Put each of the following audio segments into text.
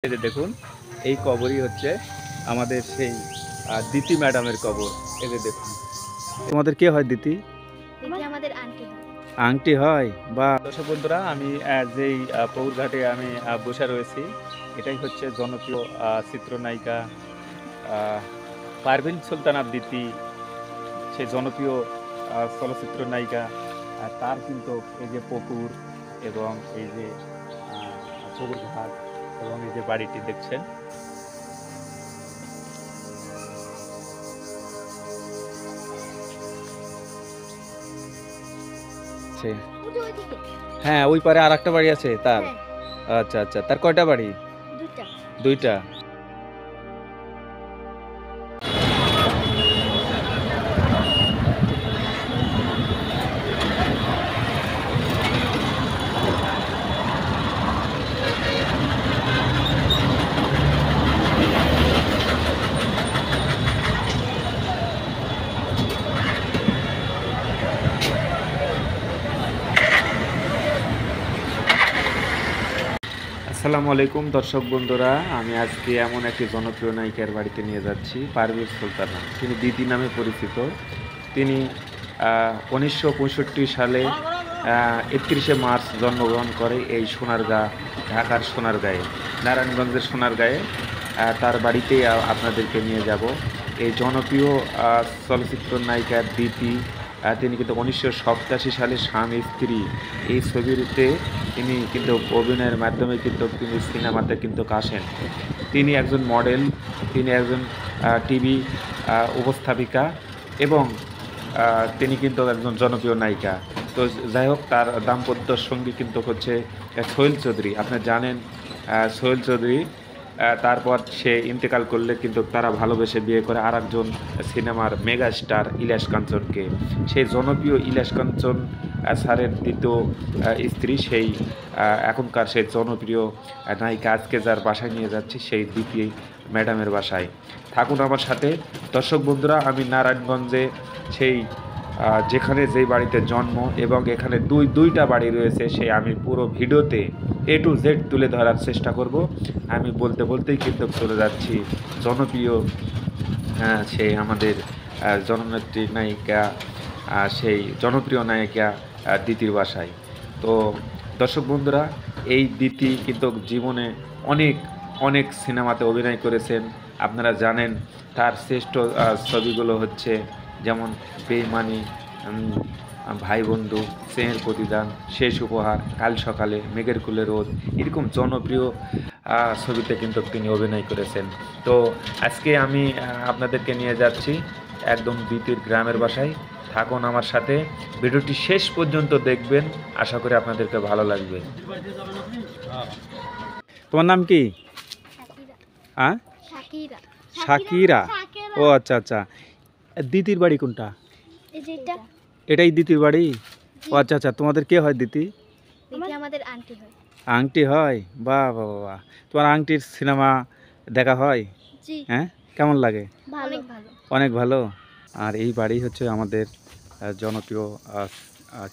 এই যে দেখুন, এই কবরই হচ্ছে আমাদের সেই দিতি ম্যাডামের কবর। এই যে দেখুন, তোমাদের কে হয় দিতি? দিদি আমাদের আন্টি হয়। আংটি হয় বা দর্শক বন্ধুরা, আমি যেই পৌরঘাটে আমি বসে রয়েছি, এটাই হচ্ছে জনপ্রিয় চিত্রনায়িকা পারভিন সুলতানা দিতি, সেই জনপ্রিয় চলচ্চিত্র নায়িকা। তার কিন্তু এই যে পুকুর এবং এই যে পুকুর ঘাট এবং এই যে বাড়িটি দেখছেন, হ্যাঁ ওই পারে আর একটা বাড়ি আছে তার। আচ্ছা আচ্ছা, তার কয়টা বাড়ি? দুইটা। আসসালামু আলাইকুম দর্শক বন্ধুরা, আমি আজকে এমন একটি জনপ্রিয় নায়িকার বাড়িতে নিয়ে যাচ্ছি, পারভিন সুলতানা। তিনি দিদি নামে পরিচিত। তিনি 1965 সালে 31শে মার্চ জন্মগ্রহণ করে এই সোনারগাঁ, ঢাকার সোনারগাঁয়ে, নারায়ণগঞ্জের সোনারগাঁয়ে। তার বাড়িতেই আপনাদেরকে নিয়ে যাব। এই জনপ্রিয় চলচ্চিত্র নায়িকার দিতি, তিনি কিন্তু 1987 সালে স্বামী স্ত্রী এই ছবিতে তিনি কিন্তু অভিনয়ের মাধ্যমে কিন্তু তিনি সিনেমাতে কিন্তু আসেন। তিনি একজন মডেল, তিনি একজন টিভি উপস্থাপিকা এবং তিনি কিন্তু একজন জনপ্রিয় নায়িকা। তো যাই হোক, তার দাম্পত্য সঙ্গী কিন্তু হচ্ছে সোহেল চৌধুরী। আপনি জানেন সোহেল চৌধুরী, তারপর সে ইন্তেকাল করলে কিন্তু তারা ভালোবেসে বিয়ে করে আর একজন সিনেমার মেগা স্টার ইলিয়াস কাঞ্চনকে। সেই জনপ্রিয় ইলিয়াস কাঞ্চন স্যারের দ্বিতীয় স্ত্রী, সেই এখনকার সেই জনপ্রিয় নায়িকা। আজকে যার বাসায় নিয়ে যাচ্ছি সেই দ্বিতীয় ম্যাডামের বাসায়। থাকুন আমার সাথে দর্শক বন্ধুরা। আমি নারায়ণগঞ্জে সেই যেখানে যেই বাড়িতে জন্ম এবং এখানে দুইটা বাড়ি রয়েছে, সেই আমি পুরো ভিডিওতে A to Z তুলে ধরার চেষ্টা করব। আমি বলতে বলতেই কিন্তু চলে যাচ্ছি জনপ্রিয় সেই আমাদের জননেত্রী নায়িকা, সেই জনপ্রিয় নায়িকা দিতির বাসায়। তো দর্শক বন্ধুরা, এই দিতি কিন্তু জীবনে অনেক অনেক সিনেমাতে অভিনয় করেছেন। আপনারা জানেন তার শ্রেষ্ঠ ছবিগুলো হচ্ছে যেমন বেইমানি, ভাই বন্ধু, স্নেহের প্রতিদান, শেষ উপহার, কাল সকালে, মেঘের কুলে রোদ, এরকম জনপ্রিয় ছবিতে কিন্তু তিনি অভিনয় করেছেন। তো আজকে আমি আপনাদেরকে নিয়ে যাচ্ছি একদম দিতির গ্রামের বাসায়। থাকুন আমার সাথে, ভিডিওটি শেষ পর্যন্ত দেখবেন, আশা করি আপনাদেরকে ভালো লাগবে। তোমার নাম কি? হ্যাঁ, শাকিরা। ও আচ্ছা আচ্ছা, দিতির বাড়ি কোনটা? এটাই দিতির বাড়ি? ও আচ্ছা আচ্ছা, তোমাদের কে হয় দিতি? আমাদের আন্টি হয়। আংটি হয়? বাহ বাহ বাহ। তোমার আংটির সিনেমা দেখা হয়? হ্যাঁ, কেমন লাগে? অনেক ভালো। আর এই বাড়ি হচ্ছে আমাদের জনপ্রিয়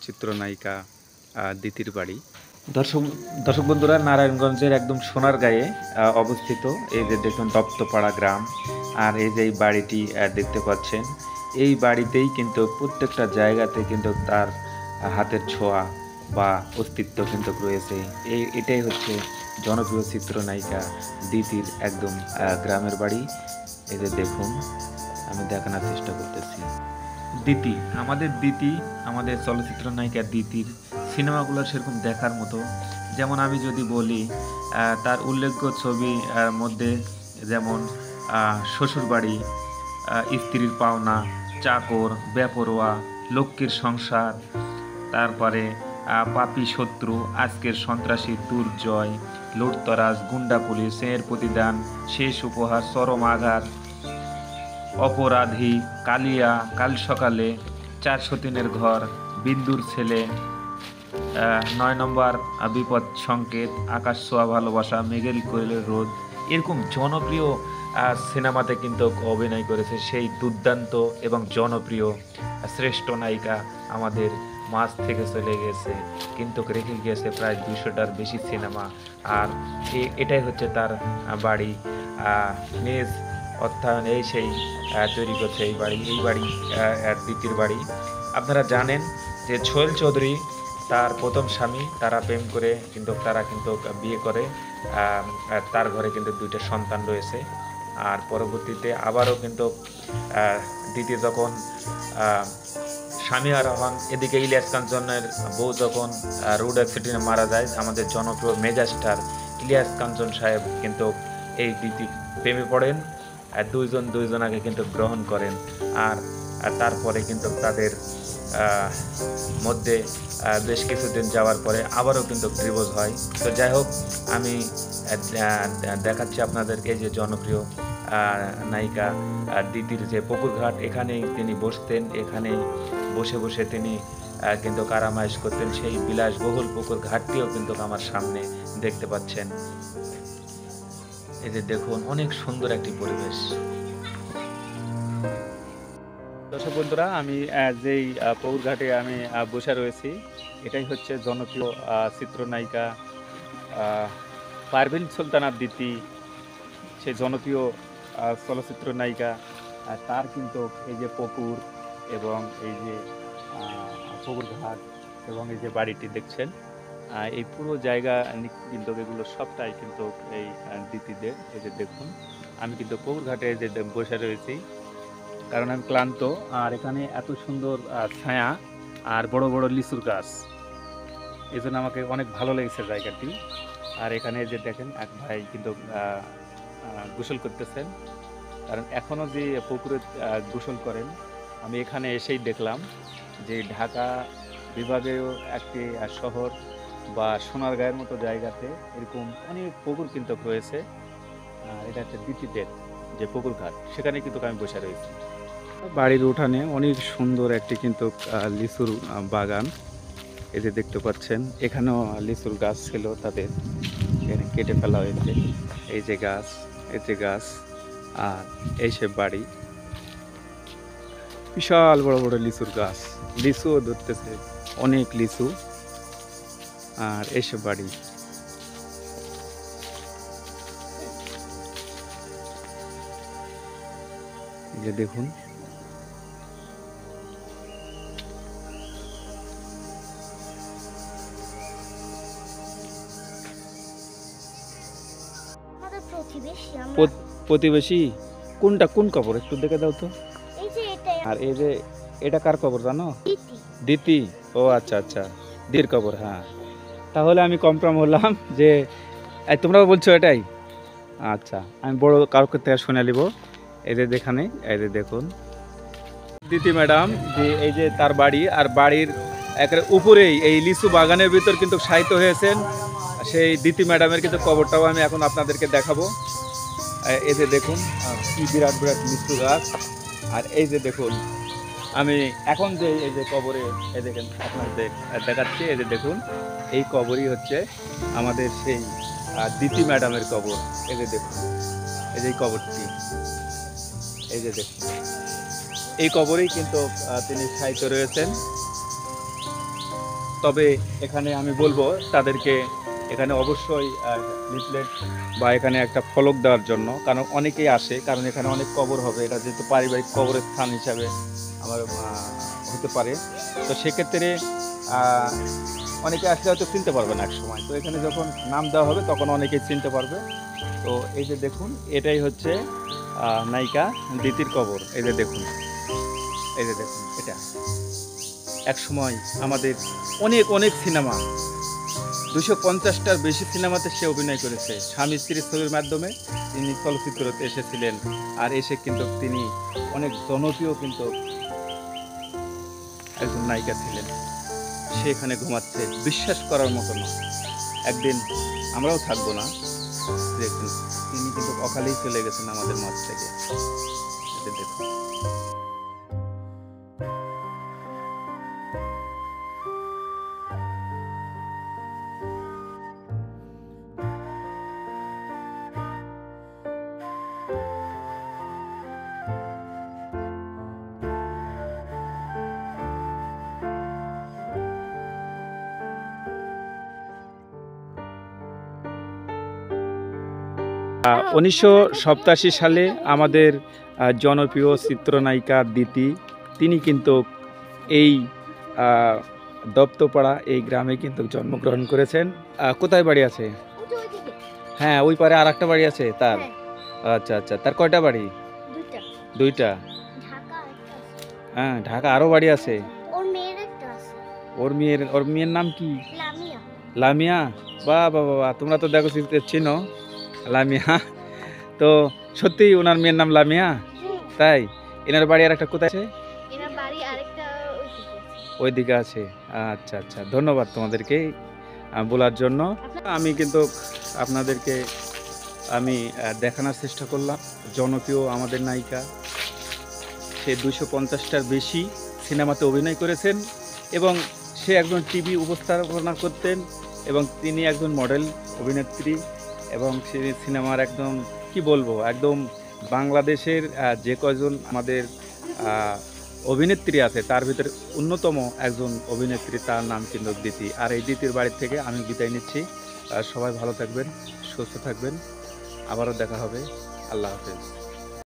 চিত্রনায়িকা দিতির বাড়ি। দর্শক দর্শক বন্ধুরা, নারায়ণগঞ্জের একদম সোনারগাঁয়ে অবস্থিত এই যে দেখুন দপ্তপাড়া গ্রাম। আর এই যে এই বাড়িটি দেখতে পাচ্ছেন, এই বাড়িতেই কিন্তু প্রত্যেকটা জায়গাতে কিন্তু তার হাতের ছোঁয়া বা অস্তিত্ব কিন্তু রয়েছে। এটাই হচ্ছে জনপ্রিয় চিত্রনায়িকা দিতির একদম গ্রামের বাড়ি। এই যে দেখুন, আমি দেখানোর চেষ্টা করতেছি। দিতি, আমাদের চলচ্চিত্র নায়িকা দিতির সিনেমাগুলো সেরকম দেখার মতো। যেমন আমি যদি বলি, তার উল্লেখ্য ছবি মধ্যে যেমন শ্বশুরবাড়ি, স্ত্রীর পাওনা, চাকর, বেপরোয়া, লক্ষ্মীর সংসার, তারপরে পাপী শত্রু, আজকের সন্ত্রাসী, দুর্জয়, লুটতরাজ, গুন্ডা পুলিশ, স্নেহের প্রতিদান, শেষ উপহার, চরম আঘাত, অপরাধী, কালিয়া, কাল সকালে, 403-এর ঘর, বিন্দুর ছেলে, 9 নম্বর বিপদ সংকেত, আকাশ ছোঁয়া ভালোবাসা, মেঘের কোলে রোদ, এরকম জনপ্রিয় সিনেমাতে কিন্তু অভিনয় করেছে সেই দুর্দান্ত এবং জনপ্রিয় শ্রেষ্ঠ নায়িকা আমাদের মাঝ থেকে চলে গেছে, কিন্তু রেখে গিয়েছে প্রায় 200টার বেশি সিনেমা। আর এটাই হচ্ছে তার বাড়ি। মেজ অর্থায়ন এই সেই তৈরি করছে এই বাড়ি দিতির বাড়ি। আপনারা জানেন যে সোহেল চৌধুরী তার প্রথম স্বামী, তারা প্রেম করে কিন্তু তারা কিন্তু বিয়ে করে। আর তার ঘরে কিন্তু 2টা সন্তান রয়েছে। আর পরবর্তীতে আবারও কিন্তু দিতি যখন স্বামী হারা হন, এদিকে ইলিয়াস কাঞ্চনের বউ যখন রোড অ্যাক্সিডেন্টে মারা যায়, আমাদের জনপ্রিয় মেগা স্টার ইলিয়াস কাঞ্চন সাহেব কিন্তু এই দিতির প্রেমে পড়েন। দুইজনাকে কিন্তু গ্রহণ করেন। আর তারপরে কিন্তু তাদের মধ্যে বেশ কিছুদিন যাওয়ার পরে আবারও কিন্তু ডিভোর্স হয়। তো যাই হোক, আমি দেখাচ্ছি আপনাদেরকে যে জনপ্রিয় নায়িকা দিতির যে পুকুরঘাট, এখানেই তিনি বসতেন, এখানেই বসে বসে তিনি কিন্তু কারামাইশ করতেন। সেই বিলাসবহুল পুকুর ঘাটটিও কিন্তু আমার সামনে দেখতে পাচ্ছেন। এই যে দেখুন, অনেক সুন্দর একটি পরিবেশ। দর্শক বন্ধুরা, আমি যেই পুকুরঘাটে আমি বসে রয়েছি, এটাই হচ্ছে জনপ্রিয় চিত্রনায়িকা পারভিন সুলতানা দিতি, সেই জনপ্রিয় চলচ্চিত্র নায়িকা। তার কিন্তু এই যে পুকুর এবং এই যে পুকুরঘাট এবং এই যে বাড়িটি দেখছেন, এই পুরো জায়গা কিন্তু এগুলো সবটাই কিন্তু এই দিতিদের। এই যে দেখুন, আমি কিন্তু পুকুরঘাটে যে বসে রয়েছি, কারণ আমি ক্লান্ত। আর এখানে এত সুন্দর ছায়া আর বড় বড় লিচুর গাছ, এই জন্য আমাকে অনেক ভালো লেগেছে জায়গাটি। আর এখানে যে দেখেন, এক ভাই কিন্তু গোসল করতেছেন, কারণ এখনও যে পুকুরে গোসল করেন। আমি এখানে এসেই দেখলাম যে ঢাকা বিভাগেও একটি শহর বা সোনারগাঁয়ের মতো জায়গাতে এরকম অনেক পুকুর কিন্তু রয়েছে। এটা হচ্ছে দিতিদের যে পুকুরঘাট, সেখানে কিন্তু আমি বসে রয়েছি। বাড়ির উঠানে অনেক সুন্দর একটি কিন্তু লিচুর বাগান, এই যে দেখতে পাচ্ছেন। এখানেও লিচুর গাছ ছিল, তাদের এখানে কেটে ফেলা হয়েছে। এই যে গাছ, এই যে গাছ, আর এই সে বাড়ি, বিশাল বড় বড় লিচুর গাছ, লিচুও ধরতেছে, অনেক লিচু। আর এইসব বাড়ি, এই যে দেখুন। প্রতিবেশী কোনটা, কোন কবর একটু দেখে দাও তো। আর এই যে এটা কার কবর জানো? দিতি। ও আচ্ছা আচ্ছা, দির কবর। হ্যাঁ, তাহলে আমি কনফার্ম হলাম যে তোমরা বলছো এটাই। আচ্ছা, আমি বড় কাউকে থেকে শুনে নিব। এই যে দেখানে, এই যে দেখুন দিতি ম্যাডাম, যে এই যে তার বাড়ি, আর বাড়ির একেবারে উপরেই এই লিচু বাগানের ভিতর কিন্তু শায়িত হয়েছেন সেই দিতি ম্যাডামের কিন্তু কবরটাও আমি এখন আপনাদেরকে দেখাবো। এই যে দেখুন, কি বিরাট বিরাট লিচু গাছ। আর এই যে দেখুন, আমি এখন যে এই যে কবরে, এই দেখেন আপনাদের দেখাচ্ছি, এই যে দেখুন, এই কবরই হচ্ছে আমাদের সেই দিতি ম্যাডামের কবর। এই যে দেখুন, এই যে কবরটি, এই যে দেখুন, এই কবরেই কিন্তু তিনি শায়িত রয়েছেন। তবে এখানে আমি বলবো তাদেরকে এখানে অবশ্যই লিফলেট বা এখানে একটা ফলক দেওয়ার জন্য, কারণ অনেকেই আসে, কারণ এখানে অনেক কবর হবে, এটা যেহেতু পারিবারিক কবরের স্থান হিসাবে আমার হতে পারে। তো সেক্ষেত্রে অনেকে আসলে হয়তো চিনতে পারবে না এক সময়, তো এখানে যখন নাম দেওয়া হবে তখন অনেকেই চিনতে পারবে। তো এই যে দেখুন, এটাই হচ্ছে নায়িকা দিতির কবর। এই যে দেখুন, এই যে দেখুন, এটা এক সময় আমাদের অনেক অনেক সিনেমা, 250টার বেশি সিনেমাতে সে অভিনয় করেছে। স্বামী স্ত্রী ছবির মাধ্যমে তিনি চলচ্চিত্রতে এসেছিলেন। আর এসে কিন্তু তিনি অনেক জনপ্রিয় কিন্তু একজন নায়িকা ছিলেন। সে এখানে ঘুমাচ্ছে, বিশ্বাস করার মতো না। একদিন আমরাও থাকবো না, তিনি কিন্তু অকালেই চলে গেছেন আমাদের মাঝ থেকে। দেখুন। 1987 সালে আমাদের জনপ্রিয় চিত্রনায়িকা দিতি তিনি কিন্তু এই দপ্তপাড়া এই গ্রামে কিন্তু জন্মগ্রহণ করেছেন। কোথায় বাড়ি আছে? হ্যাঁ, ওই পারে আর একটা বাড়ি আছে তার। আচ্ছা আচ্ছা, তার কয়টা বাড়ি? দুইটা। হ্যাঁ, ঢাকা আরো বাড়ি আছে। ওর মেয়ের নাম কি? লামিয়া। বাহ বাহ বাহ, তোমরা তো দেখো চিনো লামিয়া। তো সত্যি ওনার মেয়ের নাম লামিয়া? তাই? এনার বাড়ি আর একটা কোথায় আছে? ওইদিকে আছে। আচ্ছা আচ্ছা, ধন্যবাদ তোমাদেরকে বলার জন্য। আমি কিন্তু আপনাদেরকে দেখানোর চেষ্টা করলাম জনপ্রিয় আমাদের নায়িকা। সে 250টার বেশি সিনেমাতে অভিনয় করেছেন এবং সে একজন টিভি উপস্থাপনা করতেন এবং তিনি একজন মডেল অভিনেত্রী এবং সে সিনেমার একদম কি বলবো, একদম বাংলাদেশের যে কয়জন আমাদের অভিনেত্রী আছে তার ভিতরে অন্যতম একজন অভিনেত্রী, তার নাম কিন্তু দিতি। আর এই দিতির বাড়ি থেকে আমি বিদায় নিচ্ছি। সবাই ভালো থাকবেন, সুস্থ থাকবেন, আবারও দেখা হবে। আল্লাহ হাফেজ।